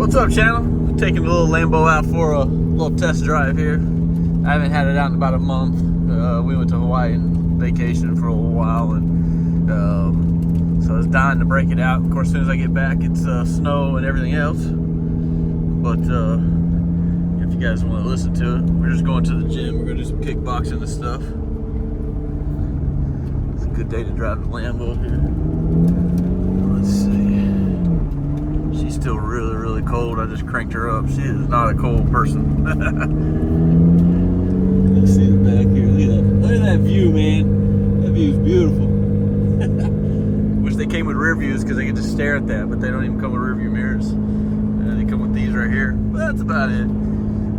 What's up, channel? Taking a little Lambo out for a little test drive here. I haven't had it out in about a month. We went to Hawaii and vacation for a little while, and so I was dying to break it out. Of course, as soon as I get back, it's snow and everything else. But if you guys want to listen to it, we're just going to the gym. We're going to do some kickboxing and stuff. It's a good day to drive the Lambo here. Let's see. She's still really, really cold. I just cranked her up. She is not a cold person. Let's see the back here. Look at that view, man. That view is beautiful. Wish they came with rear views because they could just stare at that, but they don't even come with rear view mirrors. They come with these right here. But that's about it.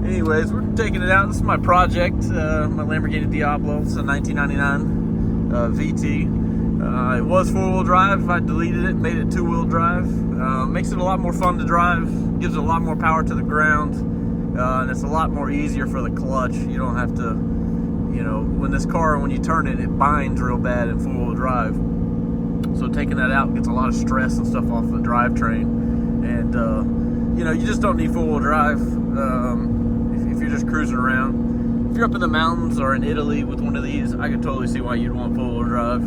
Anyways, we're taking it out. This is my project, my Lamborghini Diablo. It's a 1999 VT. It was four-wheel drive. I deleted it, made it two-wheel drive. Makes it a lot more fun to drive, gives it a lot more power to the ground, and it's a lot more easier for the clutch. You don't have to, you know, when you turn it, it binds real bad in four-wheel drive. So taking that out gets a lot of stress and stuff off the drivetrain. And, you know, you just don't need four-wheel drive if you're just cruising around. If you're up in the mountains or in Italy with one of these, I can totally see why you'd want four-wheel drive.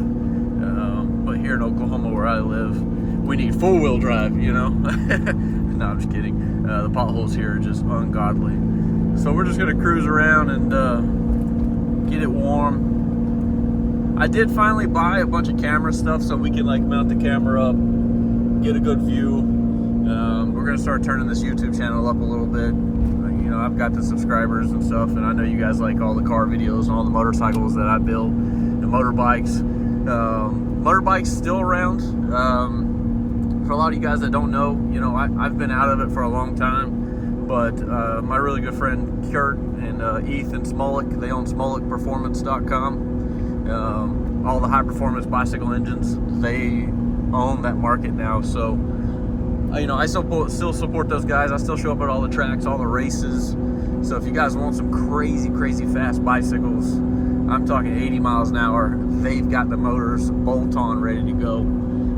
But here in Oklahoma where I live, we need four-wheel drive, you know? No, I'm just kidding. The potholes here are just ungodly. So we're just gonna cruise around and get it warm. I did finally buy a bunch of camera stuff so we can like mount the camera up, get a good view. We're gonna start turning this YouTube channel up a little bit. You know, I've got the subscribers and stuff, and I know you guys like all the car videos and all the motorcycles that I build, the motorbikes. Motorbikes still around. For a lot of you guys that don't know, you know, I've been out of it for a long time, but my really good friend Kurt and Ethan Smolik, they own SmolikPerformance.com. All the high performance bicycle engines, they own that market now. So, you know, I still support those guys. I still show up at all the tracks, all the races. So if you guys want some crazy, crazy fast bicycles, I'm talking 80 miles an hour, they've got the motors bolt-on ready to go.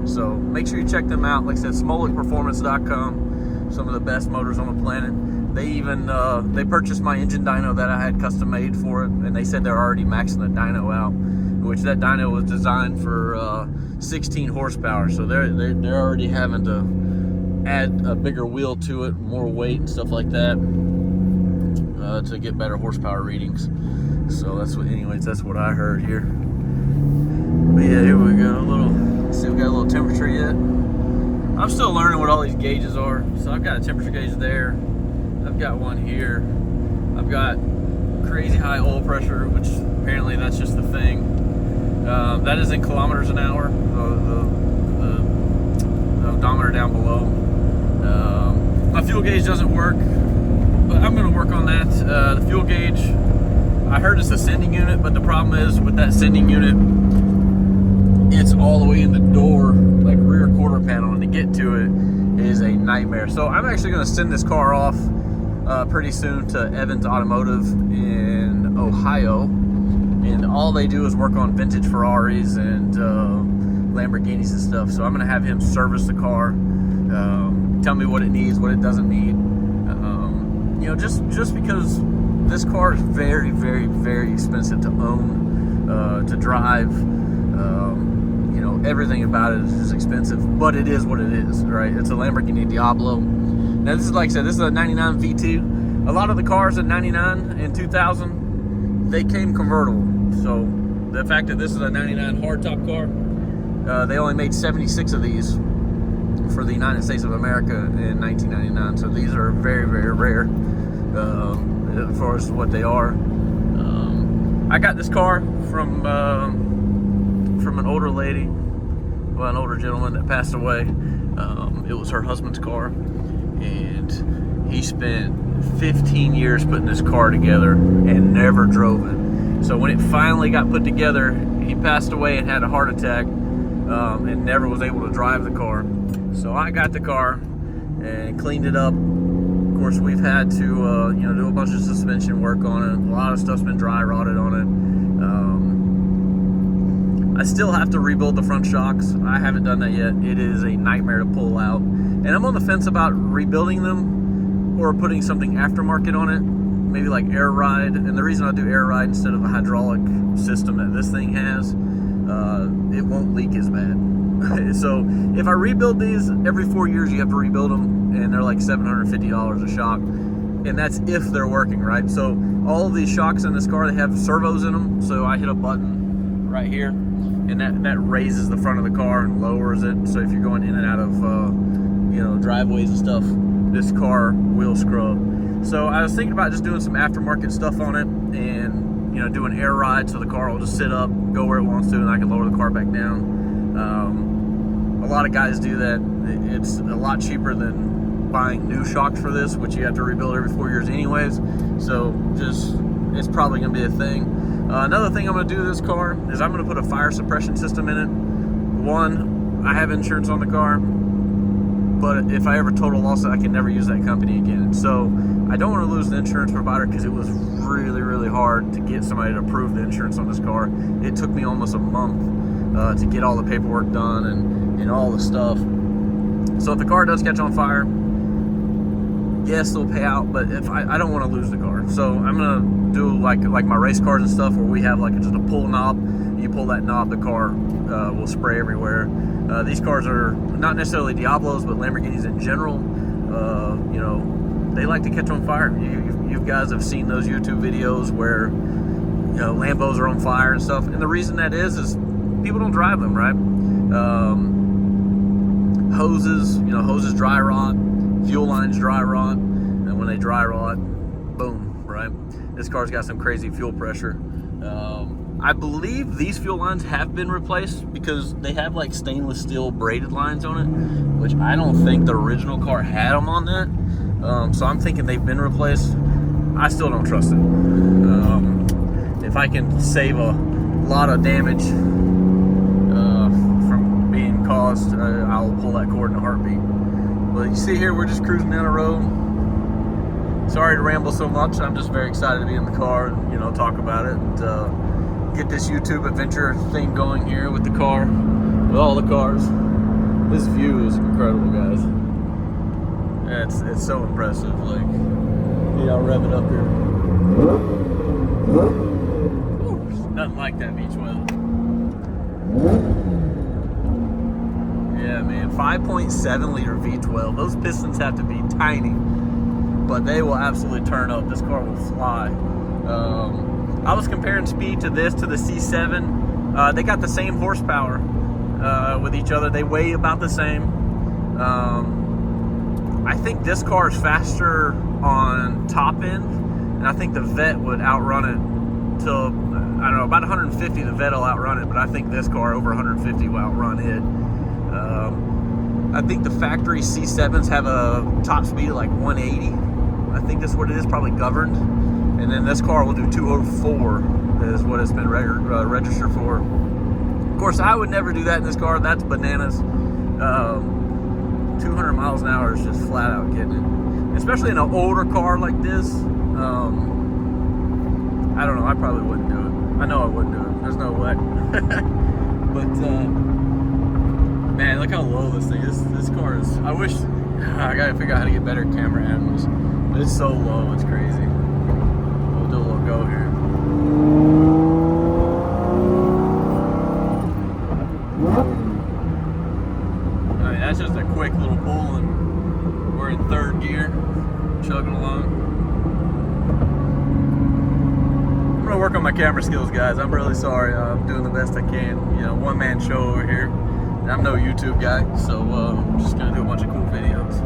So make sure you check them out. Like I said, SmolikPerformance.com, some of the best motors on the planet. They even, they purchased my engine dyno that I had custom made for it, and they said they're already maxing the dyno out, which that dyno was designed for 16 horsepower. So they're already having to add a bigger wheel to it, more weight and stuff like that, to get better horsepower readings. So that's what, anyways, that's what I heard here. But yeah, here we go. See, we got a little temperature yet. I'm still learning what all these gauges are. So I've got a temperature gauge there. I've got one here. I've got crazy high oil pressure, which apparently that's just the thing. That is in kilometers an hour. The odometer down below. My fuel gauge doesn't work, but I'm going to work on that. The fuel gauge, I heard it's a sending unit, but the problem is with that sending unit, it's all the way in the door, like rear quarter panel, and to get to it is a nightmare. So I'm actually going to send this car off pretty soon to Evans Automotive in Ohio, and all they do is work on vintage Ferraris and Lamborghinis and stuff. So I'm going to have him service the car, tell me what it needs, what it doesn't need. You know, just because this car is very, very, very expensive to own, to drive. You know, everything about it is just expensive, but it is what it is, right? It's a Lamborghini Diablo. Now, this is, like I said, this is a 99 V2. A lot of the cars in 99 and 2000, they came convertible. So the fact that this is a 99 hardtop car, they only made 76 of these for the United States of America in 1999. So these are very, very rare as far as what they are. I got this car from an older lady, well, an older gentleman that passed away. It was her husband's car, and he spent 15 years putting this car together and never drove it. So when it finally got put together, he passed away and had a heart attack, and never was able to drive the car. So I got the car and cleaned it up. Of course, we've had to you know, do a bunch of suspension work on it. A lot of stuff's been dry rotted on it. I still have to rebuild the front shocks. I haven't done that yet. It is a nightmare to pull out. And I'm on the fence about rebuilding them or putting something aftermarket on it. Maybe like air ride. And the reason I do air ride instead of the hydraulic system that this thing has, it won't leak as bad. So if I rebuild these, every 4 years you have to rebuild them, and they're like $750 a shock. And that's if they're working, right? So all of these shocks in this car, they have servos in them. So I hit a button right here, and that raises the front of the car and lowers it. So if you're going in and out of driveways and stuff, this car will scrub. So I was thinking about just doing some aftermarket stuff on it, and doing air ride, so the car will just sit up, go where it wants to, and I can lower the car back down. A lot of guys do that. It's a lot cheaper than buying new shocks for this, which you have to rebuild every 4 years anyways. So it's probably gonna be a thing. Another thing I'm gonna do to this car is I'm gonna put a fire suppression system in it. One, I have insurance on the car, but if I ever total loss it, I can never use that company again. So I don't want to lose the insurance provider, because it was really, really hard to get somebody to approve the insurance on this car. It took me almost a month to get all the paperwork done and all the stuff. So if the car does catch on fire, yes, they'll pay out, but if I don't want to lose the car. So I'm gonna do like my race cars and stuff, where we have like just a pull knob. You pull that knob, the car will spray everywhere. These cars are not necessarily Diablos, but Lamborghinis in general. They like to catch on fire. You guys have seen those YouTube videos where Lambos are on fire and stuff, and the reason that is people don't drive them right. Hoses dry rot, fuel lines dry rot, and when they dry rot, boom, right? This car's got some crazy fuel pressure. I believe these fuel lines have been replaced, because they have like stainless steel braided lines on it, which I don't think the original car had them on there. So I'm thinking they've been replaced. I still don't trust it. If I can save a lot of damage from being caused, I'll pull that cord in a heartbeat. But you see here, we're just cruising down the road. Sorry to ramble so much. I'm just very excited to be in the car and talk about it, and get this YouTube adventure thing going here with the car, with all the cars. This view is incredible, guys. It's so impressive. Like, I'll rev it up here. Ooh, nothing like that V12. Yeah, man, 5.7 liter V12. Those pistons have to be tiny, but they will absolutely turn up. This car will fly. I was comparing speed to this, to the C7. They got the same horsepower with each other. They weigh about the same. I think this car is faster on top end, and I think the Vet would outrun it till, I don't know, about 150. The Vet will outrun it, but I think this car over 150 will outrun it. I think the factory C7s have a top speed of like 180. I think that's what it is, probably governed. And then this car will do 204 is what it's been registered for. Of course, I would never do that in this car. That's bananas. 200 miles an hour is just flat out getting it. Especially in an older car like this. I don't know. I probably wouldn't do it. I know I wouldn't do it. There's no way. But, man, look how low this thing is. This car is... I wish... I gotta figure out how to get better camera angles. But it's so low. It's crazy. We'll do a little go here. Alright, that's just a quick little pull, and we're in third gear, chugging along. I'm gonna work on my camera skills, guys. I'm really sorry. I'm doing the best I can. One-man show over here. And I'm no YouTube guy, so I'm just gonna do a bunch of cool videos.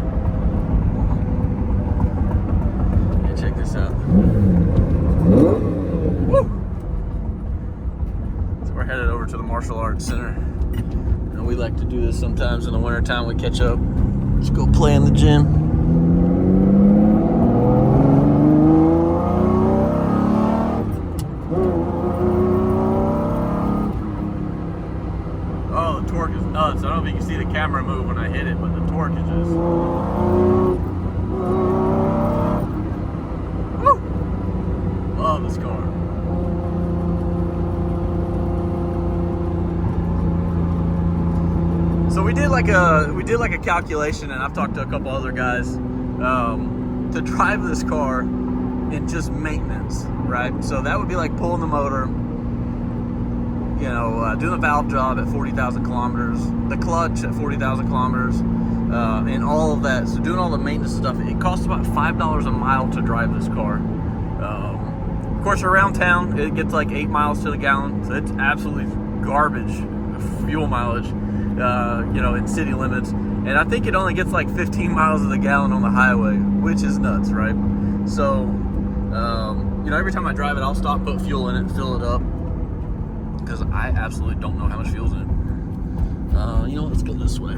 Yeah, check this out. Woo! So we're headed over to the Martial Arts Center. And we like to do this sometimes in the wintertime. We catch up. Let's go play in the gym. Oh, the torque is nuts. I don't know if you can see the camera move when I hit it, but the torque is just... Woo! Love this car. like a calculation, and I've talked to a couple other guys to drive this car in just maintenance, right? So that would be like pulling the motor, you know, doing the valve job at 40,000 kilometers, the clutch at 40,000 kilometers, and all of that. So doing all the maintenance stuff, it costs about $5 a mile to drive this car. Of course, around town, it gets like 8 miles to the gallon, so it's absolutely garbage fuel mileage, you know, in city limits. And I think it only gets like 15 miles to the gallon on the highway, which is nuts, right? So, you know, every time I drive it, I'll stop, put fuel in it, fill it up, because I absolutely don't know how much fuel's in it. You know, let's go this way.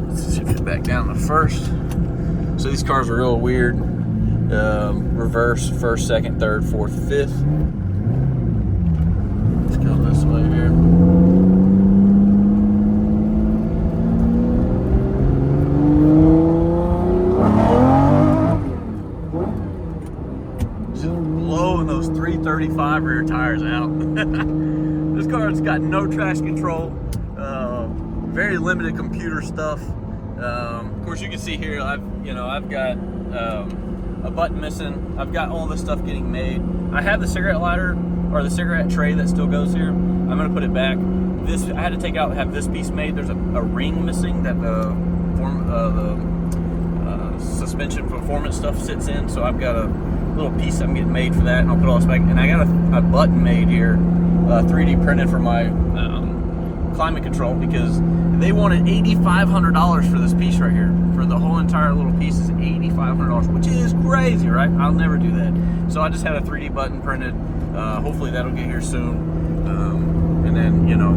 Let's shift it back down to first. So these cars are real weird. Reverse, first, second, third, fourth, fifth. Let's go this way here. Blowing those 335 rear tires out. This car's got no traction control, very limited computer stuff. Of course, you can see here, I've got a button missing. I've got all this stuff getting made. I have the cigarette lighter or the cigarette tray that still goes here. I'm gonna put it back. This I had to take out, have this piece made. There's a ring missing that the suspension performance stuff sits in, so I've got a little piece I'm getting made for that, and I'll put all this back. And I got a button made here, 3D printed for my climate control, because they wanted $8,500 for this piece right here. For the whole entire little piece is $8,500, which is crazy, right? I'll never do that. So I just had a 3D button printed. Hopefully that'll get here soon. And then, you know,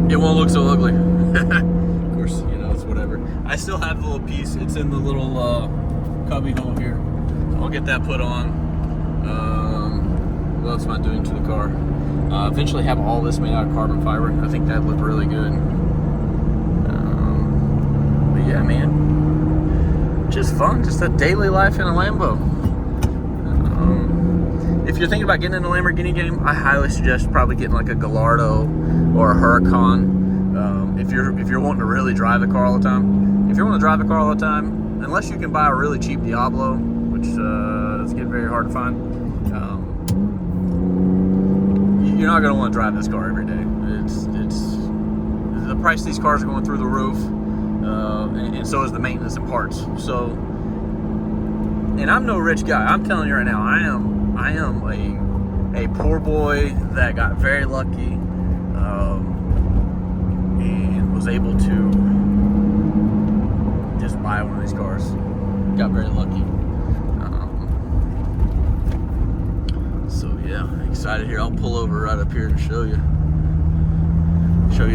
it won't look so ugly. Of course, you know, it's whatever. I still have the little piece. It's in the little cubby hole here. I'll get that put on. What else am I doing to the car? Eventually have all this made out of carbon fiber. I think that'd look really good. But yeah, man, just fun. Just a daily life in a Lambo. If you're thinking about getting in a Lamborghini game, I highly suggest probably getting like a Gallardo or a Huracan. If you're wanting to really drive the car all the time. If you want to drive the car all the time, unless you can buy a really cheap Diablo, which is getting very hard to find, you're not going to want to drive this car every day. It's the price of these cars are going through the roof, and so is the maintenance and parts. So, and I'm no rich guy. I'm telling you right now, I am a poor boy that got very lucky, and was able to just buy one of these cars. Got very lucky. So yeah, excited here. I'll pull over right up here and show you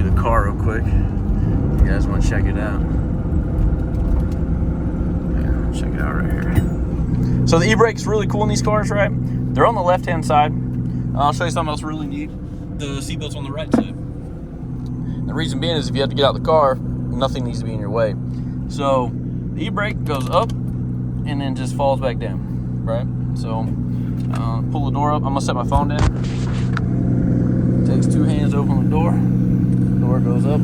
the car real quick. You guys want to check it out? Yeah, check it out right here. So the e-brake's really cool in these cars, right? They're on the left-hand side. I'll show you something else really neat. The seatbelt's on the right side. The reason being is if you have to get out of the car, nothing needs to be in your way. So the e-brake goes up and then just falls back down, right? So pull the door up. I'm gonna set my phone down. Takes two hands to open the door. Door goes up.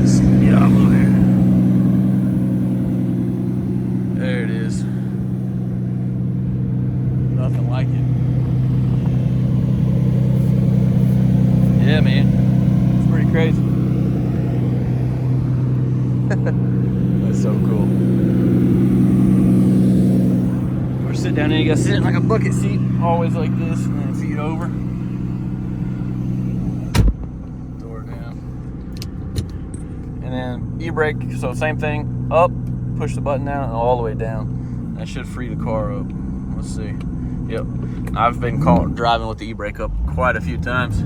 It's the Diablo here. There it is. Nothing like it. Yeah, man. It's pretty crazy. That's so cool. Or sit down there, you gotta sit in like a bucket seat, always like this, and then feet over. Door down. And then e-brake, so same thing, up, push the button down, and all the way down. That should free the car up. Let's see. Yep. I've been caught driving with the e-brake up quite a few times.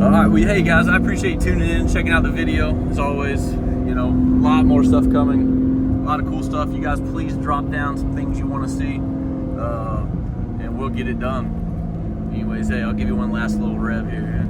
Alright, well, hey guys, I appreciate you tuning in, checking out the video. As always, you know, a lot more stuff coming. A lot of cool stuff. You guys please drop down some things you want to see, and we'll get it done. Anyways, hey, I'll give you one last little rev here.